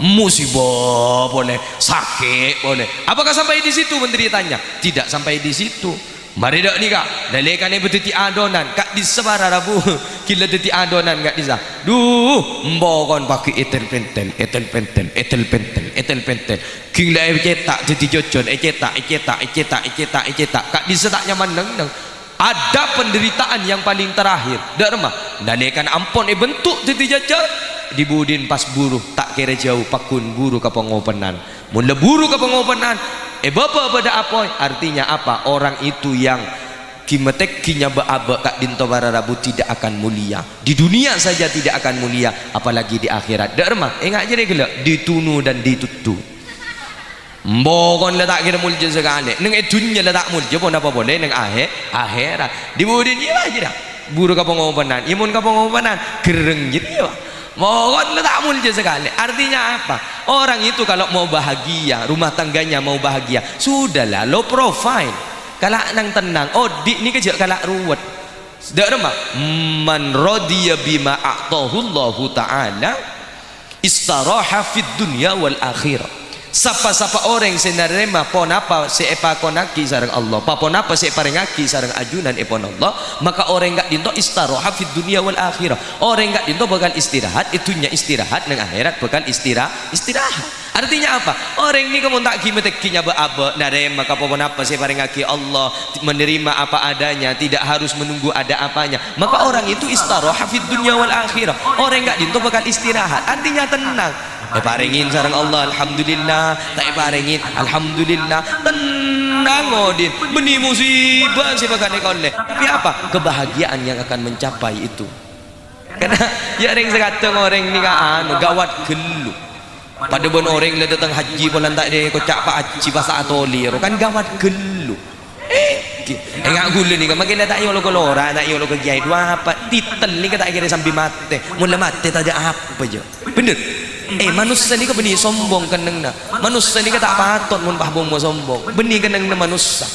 Musibah boleh, sakit boleh. Apakah sampai di situ penderitanya? Tidak sampai di situ. Mari dak ni kak, dalekan ibu titi adonan, kak di sebara rabu, kila titi adonan kak di sah. Duh, mbokon pakai etel pentel, kila cetak titi jojon, cetak, kak di setak nyaman neng. Ada penderitaan yang paling terakhir, dak remah. Dalekan ampon bentuk titi jojon, dibudin pas buruh, tak kira jauh pakun buru ke pengopenan, mula buru ke pengopenan. Bapak pada apa artinya apa orang itu yang kimetek kinya baaba kak dinto bararabu tidak akan mulia di dunia saja tidak akan mulia apalagi di akhirat derma enggak jadi gelak ditunu dan ditutu mbokon letak kira mulja sekali neng dunia letak mulja pun apa boleh neng akhirat di dunia aja dah buru kapong ngopanan imun kapong ngopanan gereng jadi ya mohon letak mulja sekali artinya apa orang itu kalau mau bahagia rumah tangganya mau bahagia sudahlah low profile kalak nang tenang di ni kejak kalak ruwet dak remah man radiya bima a'tahullahu ta'ala istaraha fid dunya wal akhirah Sapa-sapa orang senarema pon apa se epa konaki sareng Allah, papon apa se parengaki sareng ajunan epon Allah, maka orang enggak dinto istaroha fid dunia wal akhirah. Orang enggak dinto bakal istirahat, itunya istirahat nang akhirat bakal istirahat. Artinya apa? Orang ini kamu tak kimetekinya ba-aba narema maka papon apa se parengaki Allah, menerima apa adanya, tidak harus menunggu ada apanya. Maka orang itu istaroha fid dunia wal akhirah. Orang enggak dinto bakal istirahat. Artinya tenang. Parengin sareng Allah alhamdulillah, tak parengin alhamdulillah, tenang odin beni musibah sih bakane koleh, tapi apa kebahagiaan yang akan mencapai itu. Karena ya ring sekatong orang ni anu gawat gelu pada bon orang le datang haji bulan tak dia kocak pak haji bahasa atolir kan gawat gelu enggak gula ni kan makin tak yo lo kolora tak yo lo kiai dua apa titel ni kata kira sampai mate mula mate tak ada apa je bener. Manusia ni ke benih sombong keneng na. Manusia ni ke tak patut mun pahbong mau sombong. Benih keneng na manusia.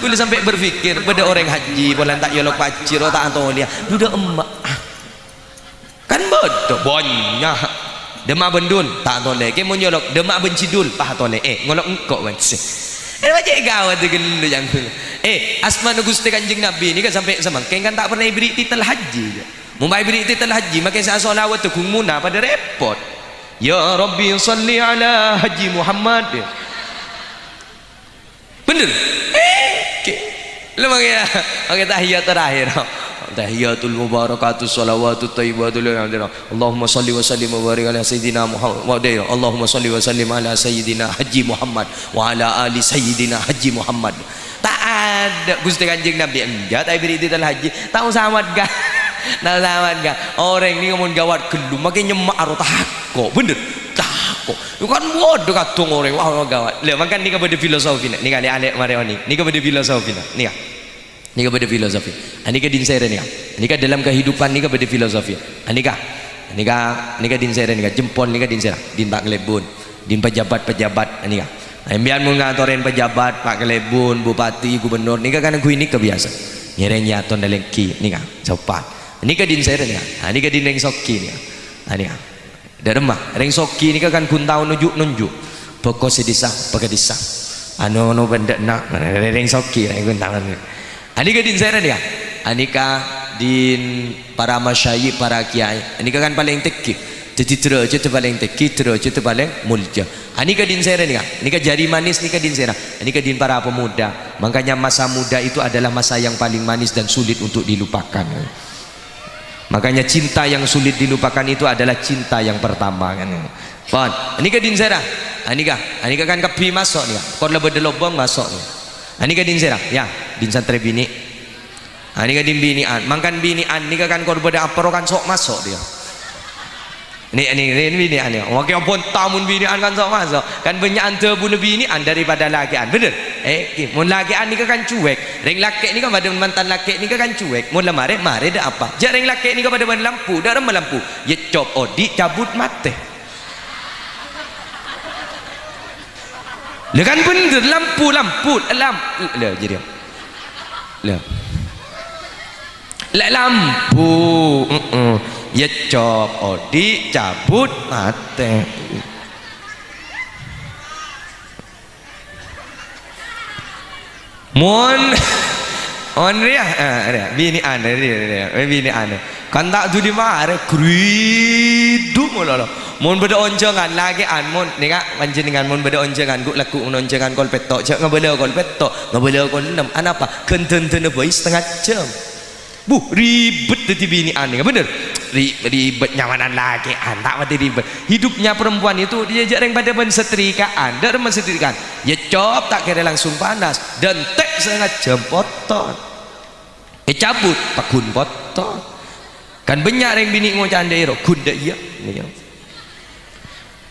Gula sampai berfikir pada orang haji bulan tak yolok pacir tak antolia. Duda emak. Kan bodoh banyak. Demak bendun tak toleh. Ke mun yolok demak bencidul pah toleh. Ngolok engkok wes. Macam gawat tu gelu yang. Asma Gusti Kanjeng Nabi ni kan sampai semangkeng kan tak pernah beri titel haji je. Mumbai beri titel haji makai saya solawat tu kumuna pada repot. Ya Rabbi salli ala Haji Muhammad. Bener? Lemang ya. Pakai tahiyat terakhir. Tahiyatul mubarakatuh salawatut thayyibatul Allahumma salli wa sallim wa barik ala sayyidina Muhammad. Allahumma salli wa sallim ala sayyidina Haji Muhammad wa ala ali sayyidina Haji Muhammad. Tak ada Gusti Kanjeng Nabi enggak tak beri titel haji. Tahu sahabat gak? Nah lawan gak orang ini ngomong gawat gelu makin nyemak aro takok bener takok kan bodoh katung orang wah gawat le makan ni kepada filosofi ni kali alek marioni ni kepada filosofi ni kepada filosofi ani ka dinsere ni ka dalam kehidupan ni kepada filosofi ani ka dinsere ni ka jempol ni ka dinsere din Pak Kelebun din pejabat ani ka ambian mun ngatoren pejabat Pak Kelebun bupati gubernur ni ka kan aku ini kebiasa nyerenya ton dalengki ni ka cepat. Ini ke din saya ni, ini ke din reng soki ni, ini dah remah reng soki ni kan kuntau nunjuk pokok sedisa pakai disa, anu benda nak reng soki reng kuntau ni, ini ke din saya ni, ini ke din para masyayikh para kiai, ini kan paling teki, jadi terus itu paling teki terus itu paling mulia, ini ke din saya ni, ini ke jari manis ni ke din saya, ini ke din para pemuda, makanya masa muda itu adalah masa yang paling manis dan sulit untuk dilupakan. Makanya cinta yang sulit dilupakan itu adalah cinta yang pertama kan. Pon, ini ke din serah. Ini kan kepi masuk ni. Kon lebih delobong masuk ni. Ini ke din serah. Ya, din santri bini. Ini ke din binian. Mangkan binian ni kan kon beda aparo kan sok masuk dia. Ini binian ni. Oke pun tamun binian kan sok masuk. Kan banyak ante bulu binian daripada lakian. Bener? Mun lakian ni kan cuek. Ring laki ni kan pada mantan laki ni kan cuek. Mun mare dah apa? Jak ring laki ni kan pada lampu, dah remah lampu. Ye cop odi cabut mate. Le kan bener lampu le jadi. Le lampu. Ye cop odi cabut mate. Mon ria bini ane kan tak tu di mana kridu mula mon beda onjangan lagi mon ni kak panjenengan mon beda onjangan guk laku onjangan kol petok cak ngabela kol petok ngabela kol 6 apa kenten boy setengah jam ribet di bini ane bener ribet nyamanan lagi tak mati ribet hidupnya perempuan itu dia jarang pada mensetrikaan dan mensetrikaan ya cop tak kira langsung panas dan tek setengah jam potong cabut pakun potong kan banyak yang bini ngocan daerah gunda iya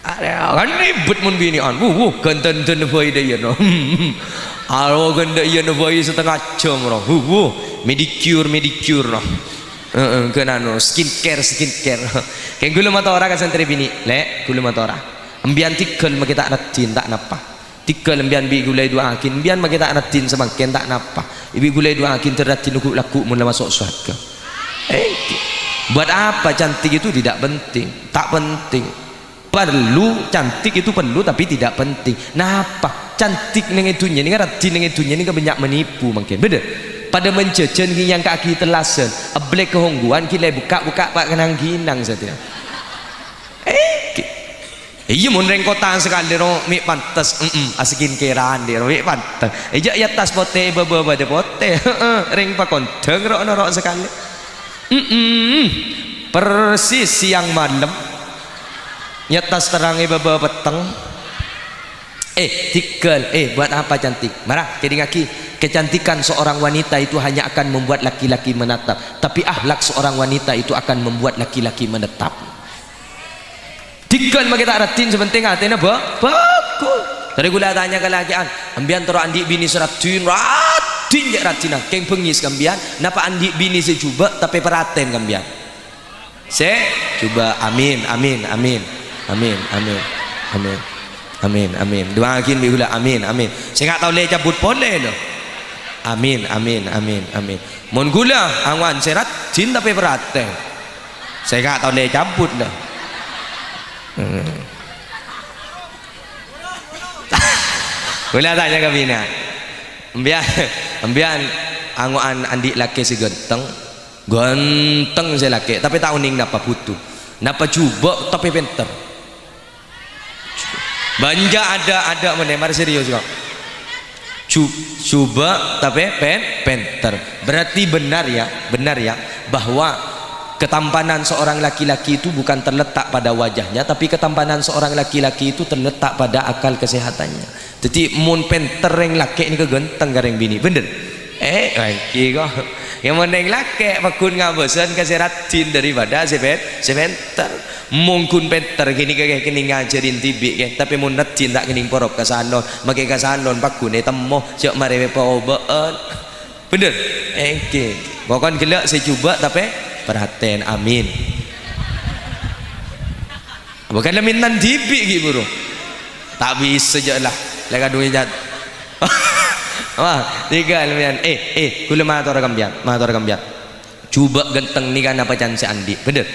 kan ribet mun bini an kenten boy dia no aro ganda iya no boy setengah jam no medicure no kena no skincare kayak gula mata orang kan santri bini gula mata orang ambian tikel makita natin tak napa tikel ambian bi gulai dua akin ambian makita natin semakin tak napa ibi gulai dua akin terdatin laku mun masuk surga buat apa cantik itu tidak penting tak penting perlu, cantik itu perlu tapi tidak penting. Nah apa cantik neng itunya ini kan rati neng itunya ini kan banyak menipu mungkin bener pada mencejen yang kaki telasen ablek kehongguan kita buka pak kenang ginang saja iya mun reng kota sekali ro mi pantas askin keran dia ro mi pantas iya ya tas pote baba pote reng pa konteng ro sekali persis siang malam nyetas terangi baba peteng tikel buat apa cantik marah jadi ngaki kecantikan seorang wanita itu hanya akan membuat laki-laki menatap tapi akhlak seorang wanita itu akan membuat laki-laki menetap tikel maka tak ratin sepenting hatinya bagus tadi gula tanya ke lakian ambian toro andi bini seratin ratin jak ratina keng pengis kambian napa andi bini secuba tapi peraten kambian coba amin doakin bihula amin saya nggak tahu le cabut pole loh amin mon gula angwan serat jin tapi perhatian saya nggak tahu le cabut loh gula tanya ke bina ambian angwan andi laki si ganteng saya laki tapi tak uning napa putu napa coba tapi pinter banja ada menemar serius kok coba tapi pinter berarti benar ya bahwa ketampanan seorang laki-laki itu bukan terletak pada wajahnya tapi ketampanan seorang laki-laki itu terletak pada akal kesehatannya jadi mun pinter yang laki ini kegenteng gareng bini bener laki kok yang meneng laki pakun ngabosan keseratin daripada sepenter mungkin pinter gini kayak kini ngajarin tibik tapi mun netin tak kini porok kasanon makai kasanon pakun temo siap mari paobaan bener pokoknya gelak saya coba tapi perhatian amin bukan laminan tibik gitu bro tak bisa je lah lega duit jat tiga laminan kula matur kambian coba ganteng ni kan apa jangan si Andi bener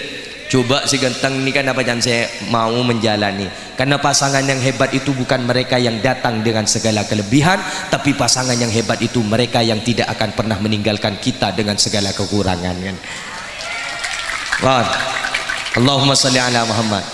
coba si ganteng ni kan apa jangan saya mau menjalani karena pasangan yang hebat itu bukan mereka yang datang dengan segala kelebihan tapi pasangan yang hebat itu mereka yang tidak akan pernah meninggalkan kita dengan segala kekurangan kan Allahumma salli ala Muhammad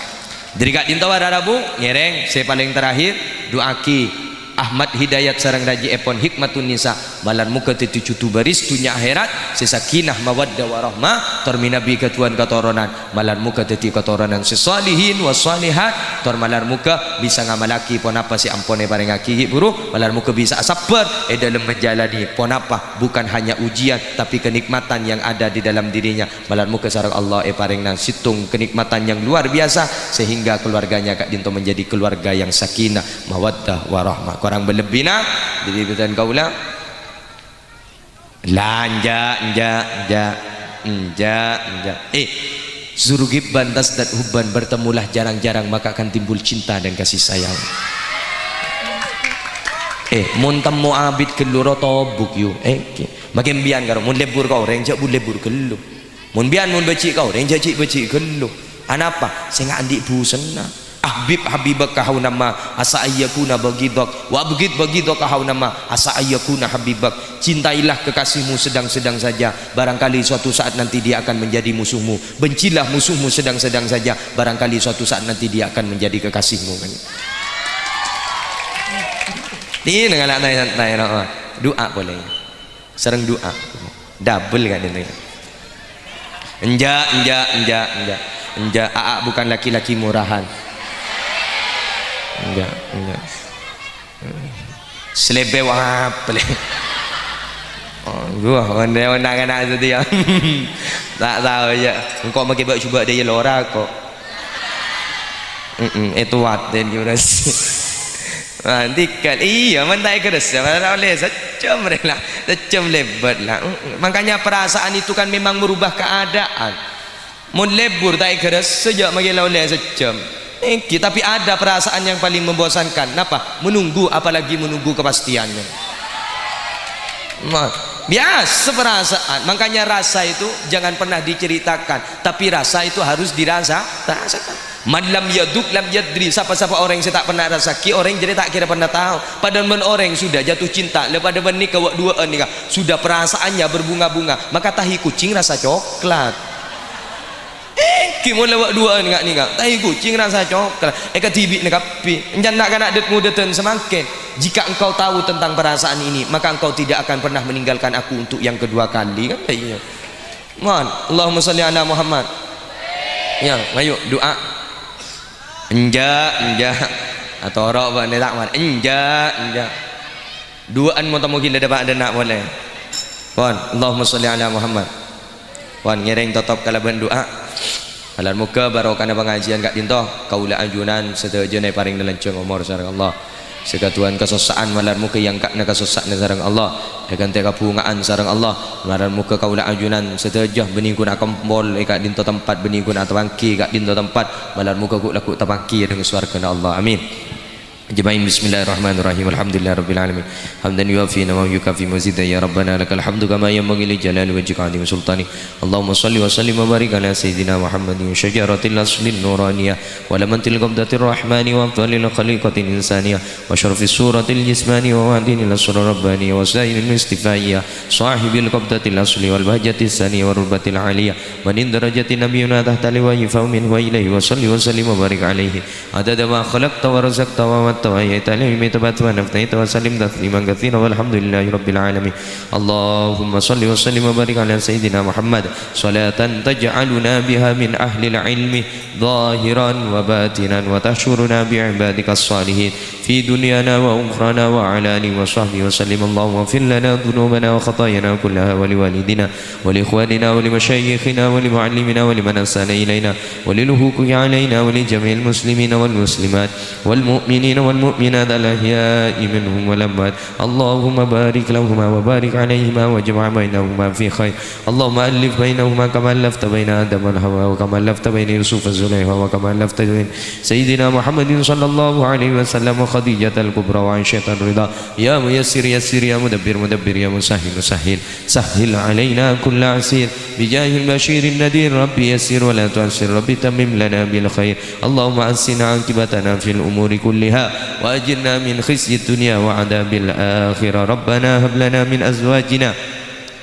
jadi kak dinta wararabu ngereng saya paling terakhir doaki Ahmad Hidayat sarang Raji Epon Hikmatun Nisa malar muka teti cutu baris dunia akhirat sesakinah mawaddah warahmah termina bi ketuan katoronan malar muka teti katoronan sesalihin wasalihat tor malar muka bisa ngamalaki pon apa si ampone bareng aki buru malar muka bisa sabar dalam menjalani pon apa bukan hanya ujian tapi kenikmatan yang ada di dalam dirinya malar muka sarang Allah pareng nang situng kenikmatan yang luar biasa sehingga keluarganya kak dinto menjadi keluarga yang sakinah mawaddah warahmah orang berlebih nak jadi betul kau ulang lanja zurugib bantas dan hubban bertemulah jarang-jarang maka akan timbul cinta dan kasih sayang mun temu abid keluro tobuk yu makin bian karo mun lebur kau reng jak bu lebur kelu mun bian mun becik kau reng jak becik kelu anapa sing andi busena Habib habibak kahau nama asa ayyakuna bagidak wa abgid bagidak kahau nama asa ayyakuna habibak cintailah kekasihmu sedang-sedang saja barangkali suatu saat nanti dia akan menjadi musuhmu bencilah musuhmu sedang-sedang saja barangkali suatu saat nanti dia akan menjadi kekasihmu kan ini dengan santai doa boleh sering doa double kan ini enja bukan laki-laki murahan enggak selebe apa gua warna anak itu dia tak tahu ya engkau mau coba dia lora kok itu waten gimana sih nanti kan iya mentai keras mana boleh secam lebat lah makanya perasaan itu kan memang merubah keadaan mun lebur tak keras sejak makin oleh secam tapi ada perasaan yang paling membosankan kenapa? Menunggu apalagi menunggu kepastiannya biasa perasaan makanya rasa itu jangan pernah diceritakan tapi rasa itu harus dirasakan Man lam yaduk lam yadri. Siapa-siapa orang yang tak pernah rasaki, orang jadi tak kira pernah tahu. Padahal men orang sudah jatuh cinta, lepas ada nikah wak dua nikah, sudah perasaannya berbunga-bunga, maka tahi kucing rasa coklat. Kimon lewat dua nikah, tahi kucing rasa coklat. Ketibi nikah pi. Jangan nak anak det muda ten semakin. Jika engkau tahu tentang perasaan ini, maka engkau tidak akan pernah meninggalkan aku untuk yang kedua kali kan? Iya. Mohon, Allahumma sholli ala Muhammad. Ya, ayo doa. Enja atau orang apa ni tak mat. Enja. Duaan mungkin dah dapat ada nak boleh. Mohon, Allahumma sholli ala Muhammad. Mohon ngereng tetap kalau berdoa. Alam muka barokah pengajian kat dinto kaula anjunan setuju naik paring dalam ceng umur sareng Allah. Sekatuan kesesaan malam muka yang kak nak kesesat sareng Allah. Dengan teka bungaan sareng Allah. Malam muka kaula anjunan setuju bening kuna kompol kat dinto tempat bening kuna tawangki kat dinto tempat malam muka ku laku tawangki dengan swarga Allah. Amin. Jemaah bismillahirrahmanirrahim. Alhamdulillahirabbil alamin. Hamdan yuafi wa yukafi mazida ya rabbana lakal hamdu kama yanbaghi li jalali wajhika azim sultani. Allahumma shalli wa sallim wa barik ala sayidina Muhammadin syajaratil aslin nuraniyah wa lamantil qabdatir rahmani wa afdalil khaliqatil insaniyah wa syarafis suratil jismani wa wadinil asrar rabbani wa sayyidil istifaiyah sahibil qabdatil asli wal bahjatis saniyah wa rubatil aliyah man darajati nabiyyuna tahta liwa'i faumin wa ilaihi wa salli wa sallim wa barik alaihi adada ma khalaqta wa razaqta wa وأيت عليه ميتبات ونفنيت وسلم تسليما كثيرا والحمد لله رب العالمين. اللهم صل وسلم وبارك على سيدنا محمد صلاة تجعلنا بها من أهل العلم ظاهرا وباطنا وتحشرنا بعبادك الصالحين في دنيانا وأخرانا وعلى آله وصحبه وسلم. اللهم اغفر لنا ذنوبنا وخطايانا كلها ولوالدنا ولإخواننا ولمشايخنا ولمعلمنا ولمن أحسن إلينا وللحقوق علينا ولجميع المسلمين والمسلمات والمؤمنين والمؤمنات الأحياء منهم والأموات. اللهم بارك لهما وبارك عليهما واجمع بينهما في خير. اللهم ألف بينهما كما ألفت بين آدم والحواء وكما ألفت بين يوسف وزليخا وكما ألفت بين سيدنا محمد صلى الله عليه وسلم وخديجة الكبرى وعائشة الرضا. يا ميسر يسر يا مدبر مدبر يا مسهل سهل سهل علينا كل عسير بجاه البشير النذير. ربي يسر ولا تعسر ربي تمم لنا بالخير. اللهم أحسن عاقبتنا في الأمور كلها وأجرنا من خزي الدنيا وعذاب الآخرة. ربنا هب لنا من أزواجنا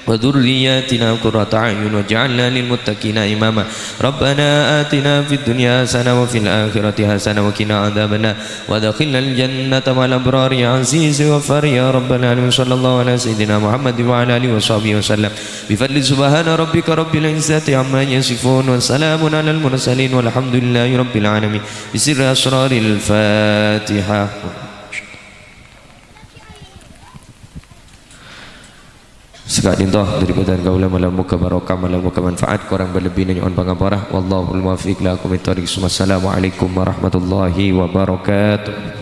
وذرياتنا قرة أعين واجعلنا للمتقين إماما. ربنا آتنا في الدنيا حسنة وفي الآخرة حسنة وقنا عذاب النار وادخلنا الجنة مع الأبرار يا عزيز وغفار يا رب العالمين. صلى الله على سيدنا محمد وعلى آله وصحبه وسلم بفضل سبحان ربك رب العزة عما يصفون وسلام على المرسلين والحمد لله رب العالمين. بسر أسرار الفاتحة. Sekali toh daripada kaula malam muka barokah malam muka manfaat korang berlebih nanya on pangaparah wallahul muwaffiq lakum. Assalamualaikum warahmatullahi wabarakatuh.